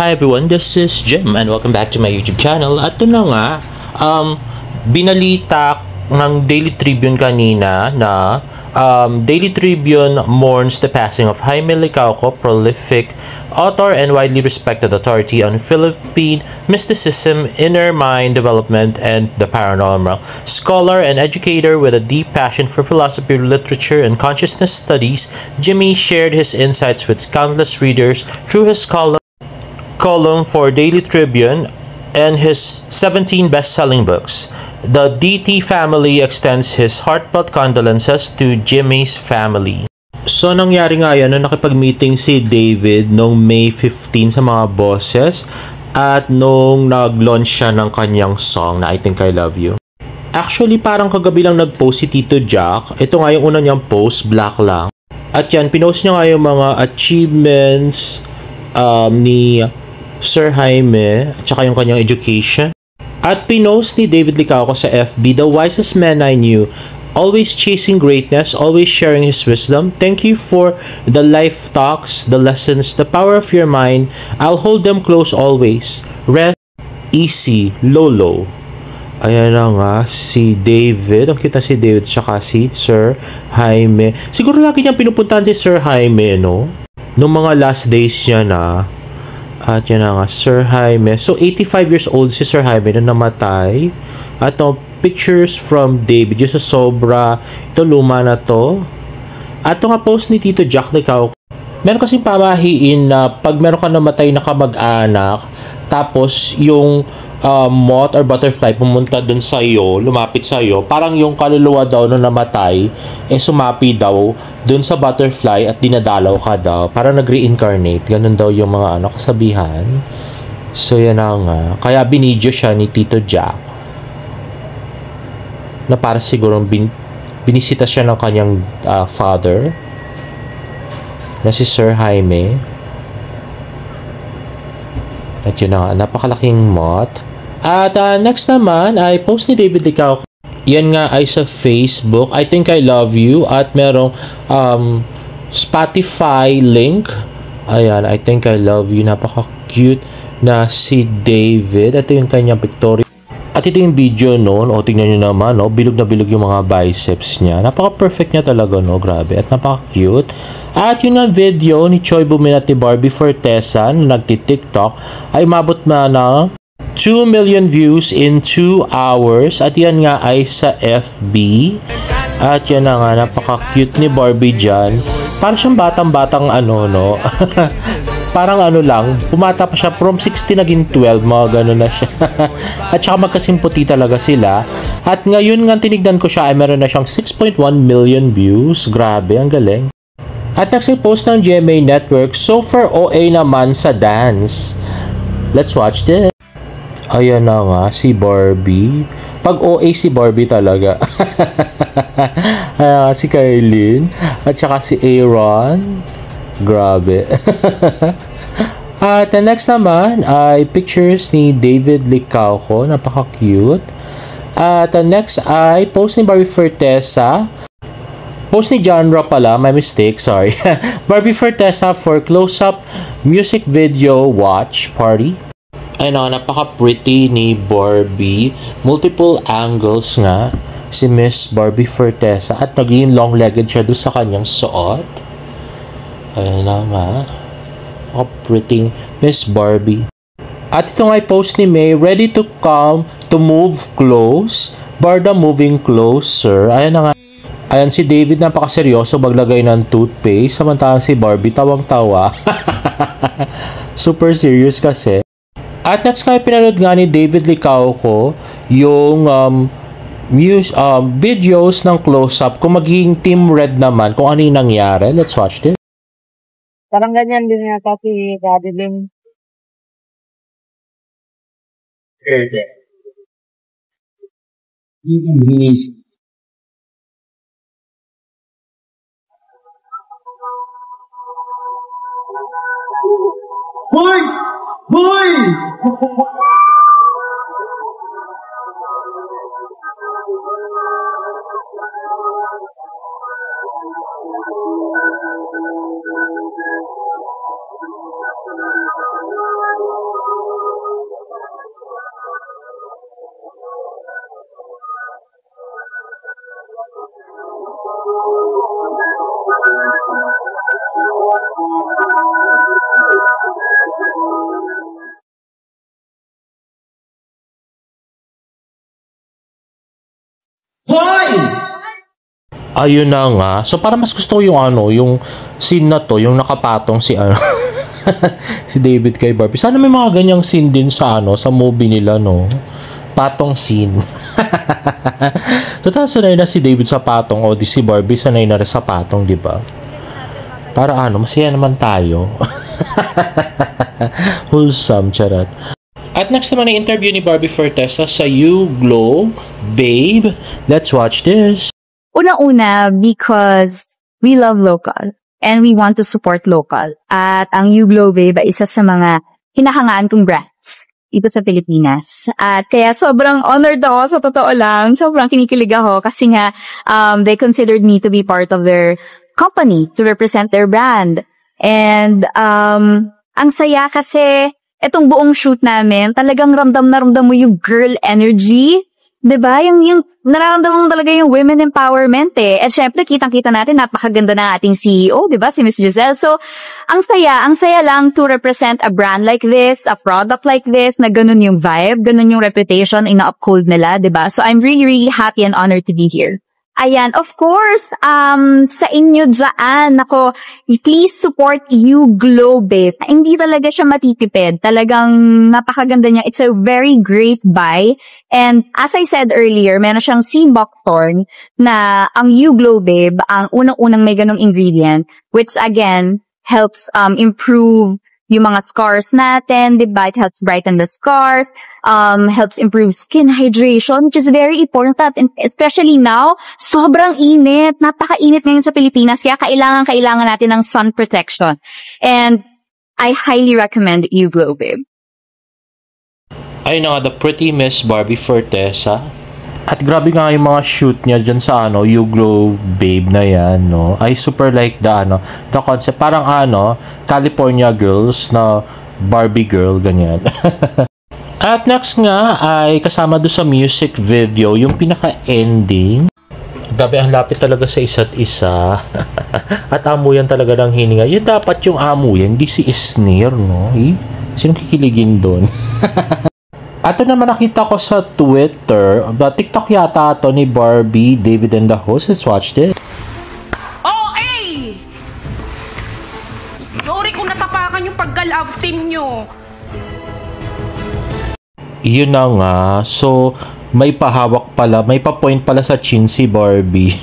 Hi everyone, this is Jim and welcome back to my YouTube channel. At ito na nga, binalita ng Daily Tribune kanina na Daily Tribune mourns the passing of Jaime Licauco, prolific author and widely respected authority on Philippine mysticism, inner mind development, and the paranormal. Scholar and educator with a deep passion for philosophy, literature, and consciousness studies, Jimmy shared his insights with countless readers through his column for Daily Tribune and his 17 best-selling books. The DT family extends his heartfelt condolences to Jimmy's family. So, nangyari nga yan na nakipag-meeting si David noong May 15 sa mga bosses at nung nag-launch siya ng kanyang song na I Think I Love You. Actually, parang kagabi lang nag-post si Tito Jack. Ito nga yung una niyang post, black lang. At yan, pinost niya nga yung mga achievements ni Sir Jaime at saka yung kanyang education. At pinost ni David Licauco sa FB, "The wisest man I knew, always chasing greatness, always sharing his wisdom. Thank you for the life talks, the lessons, the power of your mind. I'll hold them close always. Rest easy, Lolo." Ayan na nga, si David. Ang kita si David tsaka si Sir Jaime. Siguro lagi niyang pinupuntahan si Sir Jaime, no? Noong mga last days niya na. At yan na nga, Sir Jaime. So, 85 years old si Sir Jaime na namatay. At pictures from David. Yung sa sobra. Ito, luma na to. At ito nga post ni Tito Jack Licauco. Meron kasing pamahiin na pag meron ka namatay na kamag-anak, tapos yung moth or butterfly pumunta dun sa'yo, lumapit sa'yo, parang yung kaluluwa daw na namatay, sumapi daw dun sa butterfly at dinadalaw ka daw. Parang nag-reincarnate. Ganun daw yung mga kasabihan. So, yan na nga. Kaya binidyo siya ni Tito Jack na para siguro binisita siya ng kanyang father na si Sir Jaime. At yun na nga, napakalaking moth. At next naman ay post ni David Licauco. Yan nga ay sa Facebook, I Think I Love You. At merong Spotify link. Ayan, I Think I Love You. Napaka-cute na si David. Ito yung kanyang pictorial. At ito yung video noon. O, tingnan nyo naman, no? Bilog na bilog yung mga biceps niya. Napaka-perfect niya talaga, no? Grabe. At napaka-cute. At yun ang video ni Choi Bumin at ni Barbie Fortesa na nagti-TikTok ay umabot na ng 2 million views in 2 hours. At yan nga ay sa FB. At yan na nga, napaka-cute ni Barbie dyan. Parang siyang batang-batang no? Parang lang, pumata pa siya from 16 naging 12, mga gano'n na siya. At saka magkasimputi talaga sila. At ngayon nga tinignan ko siya ay meron na siyang 6.1 million views. Grabe, ang galing. At next ay post ng GMA Network, super OA naman sa dance. Let's watch this. Ayan na nga, si Barbie. Pag OA si Barbie talaga. Si Kailin. At saka si Aaron. Grabe. At the next naman ay pictures ni David Licauco. Napaka-cute. At the next ay post ni Barbie Fortesa. Post ni genre pala, my mistake, sorry. Barbie Fortesa for close-up music video watch party. Ay napaka-pretty ni Barbie. Multiple angles nga si Miss Barbie Fortesa. At naging long-legged siya doon sa kanyang suot. Ayan na nga. Pretty Miss Barbie. At ito nga post ni May, ready to come to move close. Barda moving closer. Ayan na nga. Ayan si David, napakaseryoso maglagay ng toothpaste. Samantalang si Barbie tawang-tawa. Super serious kasi. At next nga pinanood nga ni David Licauco yung videos ng close-up kung magiging Team Red naman, kung ano yung nangyari. Let's watch this. Parang ganyan din yata si Daddy Lim. Okay. He's Hoy! Hoy! Ayun na nga. So, para mas gusto ko yung yung scene na to, yung nakapatong si si David kay Barbie. Sana may mga ganyang scene din sa sa movie nila, no? Patong scene. So, sanay na si David sa patong o di si Barbie sanay na rin sa patong, di ba? Para masaya naman tayo. Wholesome, charat. At next naman ay interview ni Barbie Fortesa sa You Glow, Babe. Let's watch this. Una-una, because we love local and we want to support local. At ang You Glow, Babe, ay isa sa mga hinahangaan kong brands dito sa Pilipinas. At kaya sobrang honored ako, sa totoo lang. Sobrang kinikilig ako kasi nga they considered me to be part of their company, to represent their brand. And ang saya kasi etong buong shoot namin, talagang ramdam na ramdam mo yung girl energy. 'Di ba? Yung nararamdaman mo talaga yung women empowerment eh. At syempre, kitang-kita natin, napakaganda na ating CEO, 'di ba? Si Miss Giselle. So, ang saya lang to represent a brand like this, a product like this, na ganun yung vibe, ganun yung reputation, ina-uphold nila, 'di ba? So, I'm really, really happy and honored to be here. Ayan, of course, sa inyo dyan, ako, please support You Glow, Babe. Hindi talaga siya matitipid. Talagang napakaganda niya. It's a very great buy. And as I said earlier, meron siyang sea buckthorn na ang You Glow, Babe, ang unang-unang may ganong ingredient, which again, helps improve yung mga scars natin, diba? It helps brighten the scars, helps improve skin hydration, which is very important. And especially now, sobrang init. Napaka-init ngayon sa Pilipinas. Kaya kailangan natin ng sun protection. And I highly recommend You Glow, Babe. Ayun na nga, the pretty Miss Barbie Fortesa. At grabe nga yung mga shoot niya dyan sa You Glow, Babe na yan, no? I super like the concept. Parang California girls na Barbie girl, ganyan. At next nga ay kasama doon sa music video, yung pinaka-ending. Grabe, ang lapit talaga sa isa't isa. At amuyan talaga ng hininga. Yun dapat yung amuyan, hindi si Isnir, no? Sinong kikiligin doon? Ato naman nakita ko sa Twitter, TikTok yata to ni Barbie, David and the host. Let's watch this. Sorry kung natapakan yung pagka-love team nyo. Yun na nga. So, may pahawak pala, may pa-point pala sa chin si Barbie.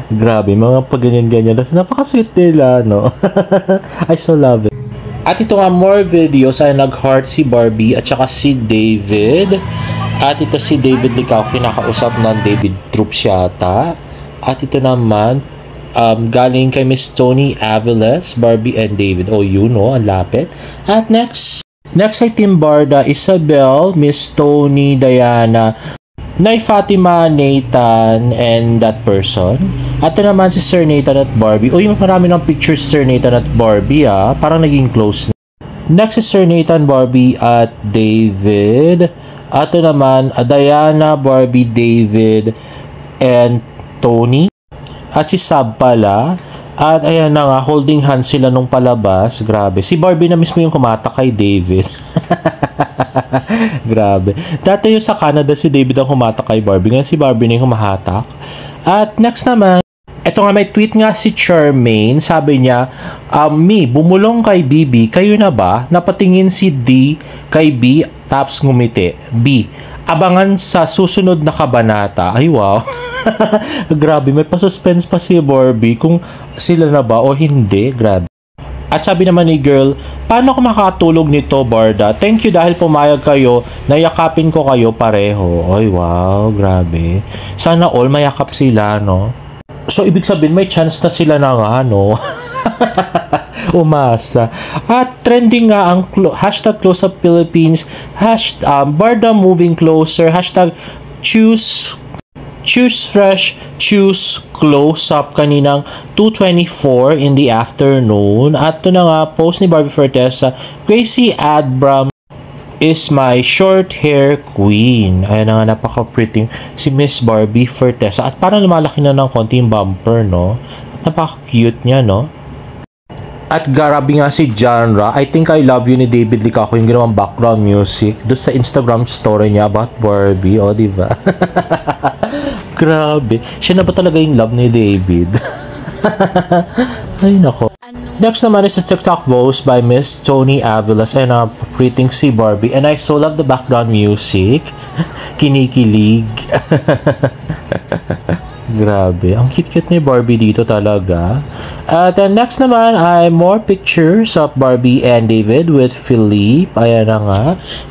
Grabe, mga pag-ganyan-ganyan. Napaka-sweet nila, no? I so love it. At ito nga, more videos ay nag-heart si Barbie at saka si David. At ito si David Licao, kinakausap ng David Troops yata. At ito naman, galing kay Miss Tony Aviles, Barbie and David. Oh, ang lapit. At next ay Team Barda, Isabel, Miss Tony, Diana, Nay Fatima, Nathan, and that person. At ito naman si Sir Nathan at Barbie. Uy, marami ng pictures Sir Nathan at Barbie, parang naging close na. Next is Sir Nathan, Barbie at David. At ito naman, Diana, Barbie, David, and Tony. At si Sab pala. At ayan na nga, holding hands sila nung palabas. Grabe. Si Barbie na mismo yung kumatak kay David. Grabe. Dati yung sa Canada, si David ang humatak kay Barbie. Ngayon si Barbie na yung humahatak. At next naman, eto nga, may tweet nga si Charmaine. Sabi niya, me, bumulong kay Bibi. Kayo na ba? Napatingin si D kay B, tapos ngumiti. B, abangan sa susunod na kabanata. Ay, wow. Grabe, may pa-suspense pa si Barbie kung sila na ba o hindi. Grabe. At sabi naman ni girl, paano ako makatulog nito, Barda? Thank you dahil pumayag kayo, nayakapin ko kayo pareho. Ay, wow, grabe. Sana all mayakap sila, no? So, ibig sabihin, may chance na sila na nga, no? Umasa. At trending nga ang hashtag Close Up Philippines, hashtag Barda moving closer, hashtag choose fresh, choose close up kaninang 2:24 in the afternoon. At ito na nga, post ni Barbie Fortesa, Gracie Adbram is my short hair queen. Ayan na nga, napaka-pretty si Miss Barbie Fortesa. At parang lumalaki na ng konti yung bumper, no? At napaka-cute niya, no? At grabe nga si genre, I Think I Love You ni David Licao, yung ginawang background music doon sa Instagram story niya about Barbie, o diba? Grabe. Siya na ba talaga yung love ni David? Ay, nako. Next naman is a TikTok voice by Miss Tony Avilas and Pretty Si Barbie. And I so love the background music. Kinikilig. Grabe. Ang cute-cute ni Barbie dito talaga. At next naman ay more pictures of Barbie and David with Philippe. Ayan na nga.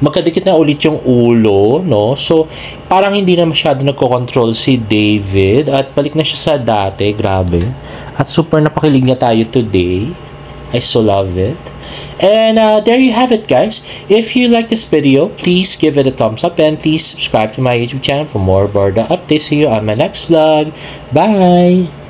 Magkadikit na ulit yung ulo, no? So, parang hindi na masyado nagko-control si David. At balik na siya sa dati. Grabe. At super napakilig niya tayo today. I so love it. And there you have it, guys. If you like this video, please give it a thumbs up and please subscribe to my YouTube channel for more Borda updates. See you on my next vlog. Bye!